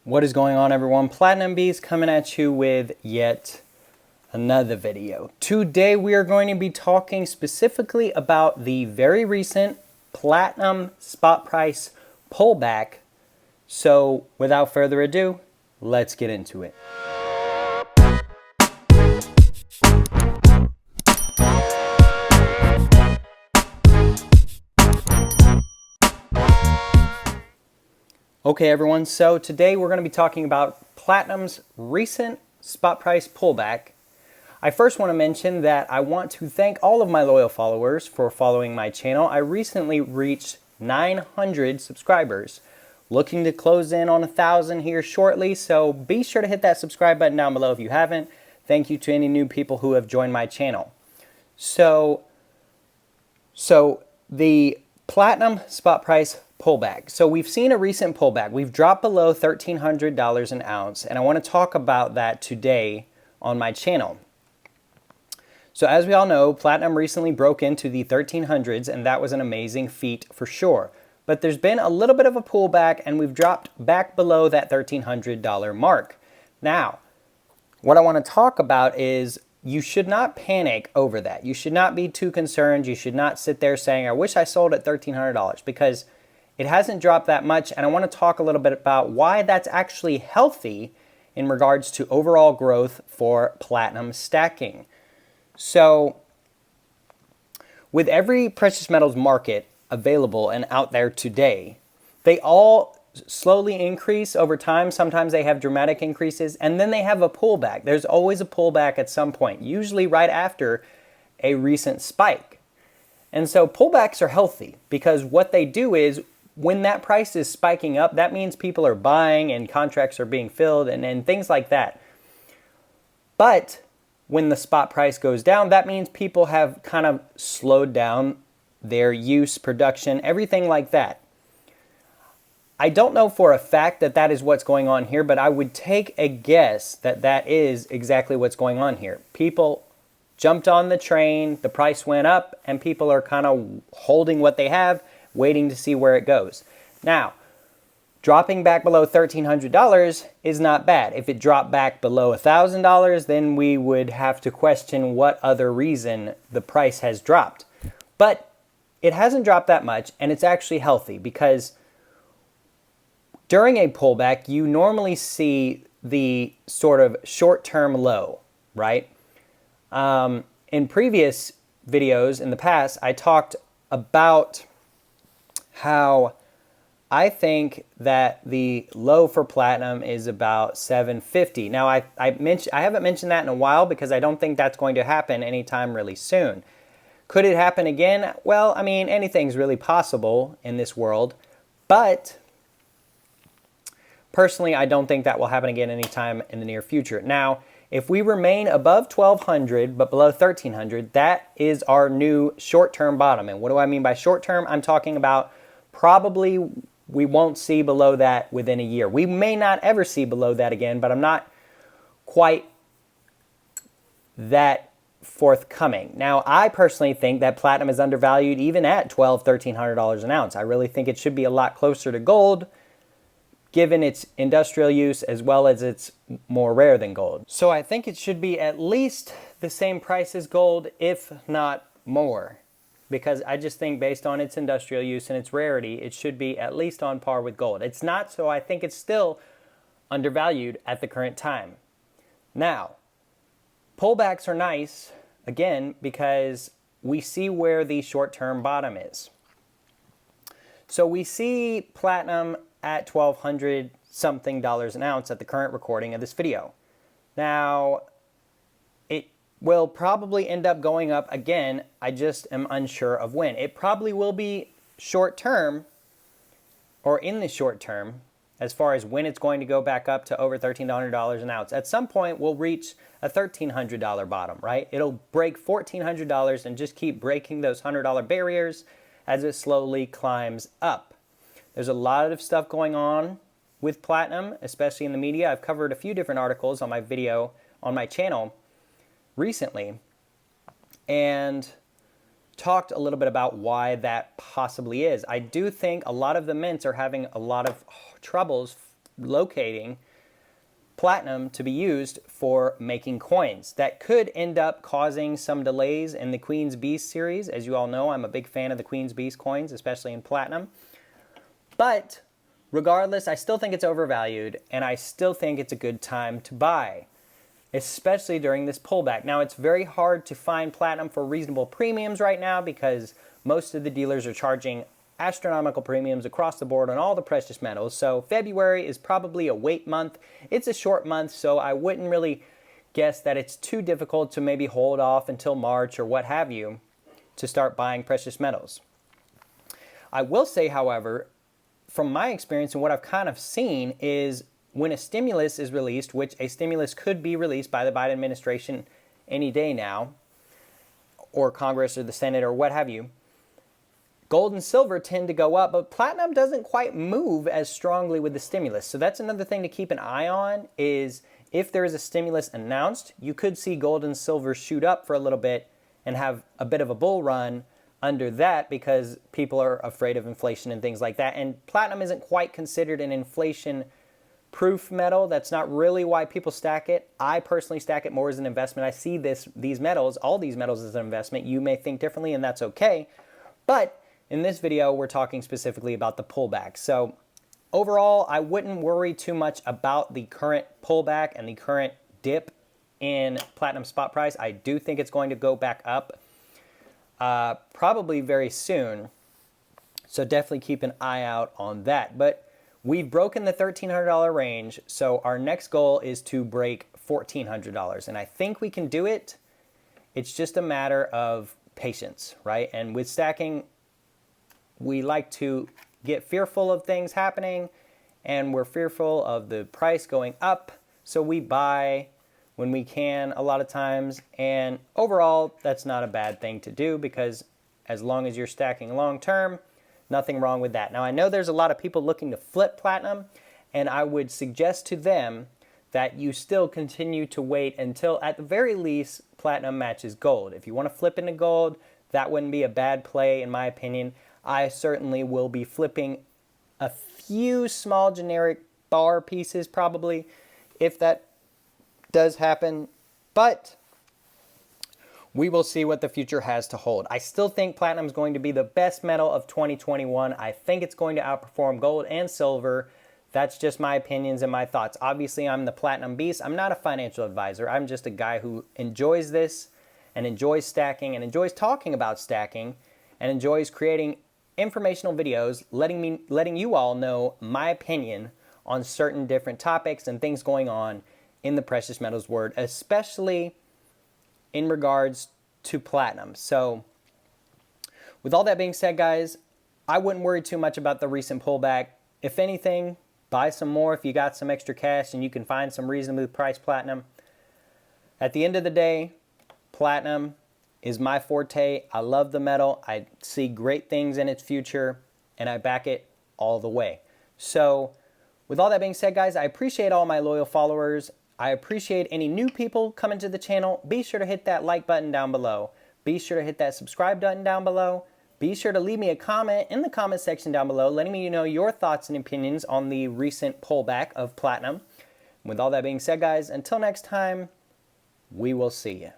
What is going on, everyone? Platinum Bees coming at you with yet another video. Today we are going to be talking specifically about the very recent platinum spot price pullback. So without further ado, let's get into it. Okay, everyone, so today we're going to be talking about platinum's recent spot price pullback. I first want to mention that I want to thank all of my loyal followers for following my channel. I recently reached 900 subscribers, looking to close in on 1,000 here shortly, so be sure to hit that subscribe button down below if you haven't. Thank you to any new people who have joined my channel. So the platinum spot price pullback. So we've seen a recent pullback. We've dropped below $1,300 an ounce, and I want to talk about that today on my channel. So as we all know, platinum recently broke into the 1300s, and that was an amazing feat for sure. But there's been a little bit of a pullback, and we've dropped back below that $1,300 mark. Now, what I want to talk about is you should not panic over that. You should not be too concerned. You should not sit there saying, I wish I sold at $1,300, because it hasn't dropped that much, and I want to talk a little bit about why that's actually healthy in regards to overall growth for platinum stacking. So, with every precious metals market available and out there today, they all slowly increase over time. Sometimes they have dramatic increases, and then they have a pullback. There's always a pullback at some point, usually right after a recent spike. And so pullbacks are healthy because what they do is when that price is spiking up, that means people are buying and contracts are being filled and things like that. But when the spot price goes down, that means people have kind of slowed down their use, production, everything like that. I don't know for a fact that that is what's going on here, but I would take a guess that that is exactly what's going on here. People jumped on the train, the price went up, and people are kind of holding what they have, waiting to see where it goes. Now, dropping back below $1,300 is not bad. If it dropped back below $1,000, then we would have to question what other reason the price has dropped. But it hasn't dropped that much, and it's actually healthy because during a pullback, you normally see the sort of short-term low, right? In previous videos in the past, I talked about how I think that the low for platinum is about 750. Now, I haven't mentioned that in a while because I don't think that's going to happen anytime really soon. Could it happen again? Well, I mean, anything's really possible in this world, but personally, I don't think that will happen again anytime in the near future. Now, if we remain above 1,200 but below 1,300, that is our new short-term bottom. And what do I mean by short-term? I'm talking about probably we won't see below that within a year. We may not ever see below that again, but I'm not quite that forthcoming. Now, I personally think that platinum is undervalued even at $1,200, $1,300 an ounce. I really think it should be a lot closer to gold, given its industrial use as well as it's more rare than gold. So I think it should be at least the same price as gold, if not more, because I just think based on its industrial use and its rarity, it should be at least on par with gold. It's not, so I think it's still undervalued at the current time. Now, pullbacks are nice, again, because we see where the short-term bottom is. So we see platinum at $1,200 something an ounce at the current recording of this video. Now, it will probably end up going up again. I just am unsure of when. It probably will be short term, or in the short term, as far as when it's going to go back up to over $1,300 an ounce. At some point, we'll reach a $1,300 bottom, right? It'll break $1,400 and just keep breaking those $100 barriers as it slowly climbs up. There's a lot of stuff going on with platinum, especially in the media. I've covered a few different articles on my video, on my channel recently, and talked a little bit about why that possibly is. I do think a lot of the mints are having a lot of troubles locating platinum to be used for making coins. That could end up causing some delays in the Queen's Beast series. As you all know, I'm a big fan of the Queen's Beast coins, especially in platinum. But regardless, I still think it's overvalued, and I still think it's a good time to buy, especially during this pullback. Now, it's very hard to find platinum for reasonable premiums right now because most of the dealers are charging astronomical premiums across the board on all the precious metals. So February is probably a wait month. It's a short month, so I wouldn't really guess that it's too difficult to maybe hold off until March or what have you to start buying precious metals. I will say, however, from my experience and what I've kind of seen is when a stimulus is released, which a stimulus could be released by the Biden administration any day now, or Congress or the Senate or what have you, gold and silver tend to go up, but platinum doesn't quite move as strongly with the stimulus. So that's another thing to keep an eye on is if there is a stimulus announced, you could see gold and silver shoot up for a little bit and have a bit of a bull run under that because people are afraid of inflation and things like that. And platinum isn't quite considered an inflation-proof metal. That's not really why people stack it. I personally stack it more as an investment. I see these metals, all these metals as an investment. You may think differently, and that's okay. But in this video, we're talking specifically about the pullback. So overall, I wouldn't worry too much about the current pullback and the current dip in platinum spot price. I do think it's going to go back up probably very soon. So definitely keep an eye out on that. But we've broken the $1,300 range. So our next goal is to break $1,400. And I think we can do it. It's just a matter of patience, right? And with stacking, we like to get fearful of things happening, and we're fearful of the price going up, so we buy when we can a lot of times. And overall, that's not a bad thing to do because as long as you're stacking long term, nothing wrong with that. Now, I know there's a lot of people looking to flip platinum, and I would suggest to them that you still continue to wait until, at the very least, platinum matches gold. If you want to flip into gold, that wouldn't be a bad play in my opinion. I certainly will be flipping a few small generic bar pieces probably if that does happen, but we will see what the future has to hold. I still think platinum is going to be the best metal of 2021. I think it's going to outperform gold and silver. That's just my opinions and my thoughts. Obviously, I'm the platinum beast. I'm not a financial advisor. I'm just a guy who enjoys this and enjoys stacking and enjoys talking about stacking and enjoys creating informational videos, letting you all know my opinion on certain different topics and things going on in the precious metals world, especially in regards to platinum. So with all that being said, guys, I wouldn't worry too much about the recent pullback. If anything, buy some more if you got some extra cash and you can find some reasonably priced platinum. At the end of the day, platinum is my forte. I love the metal. I see great things in its future, and I back it all the way. So with all that being said, guys, I appreciate all my loyal followers. I appreciate any new people coming to the channel. Be sure to hit that like button down below. Be sure to hit that subscribe button down below. Be sure to leave me a comment in the comment section down below, letting me know your thoughts and opinions on the recent pullback of platinum. With all that being said, guys, until next time, we will see you.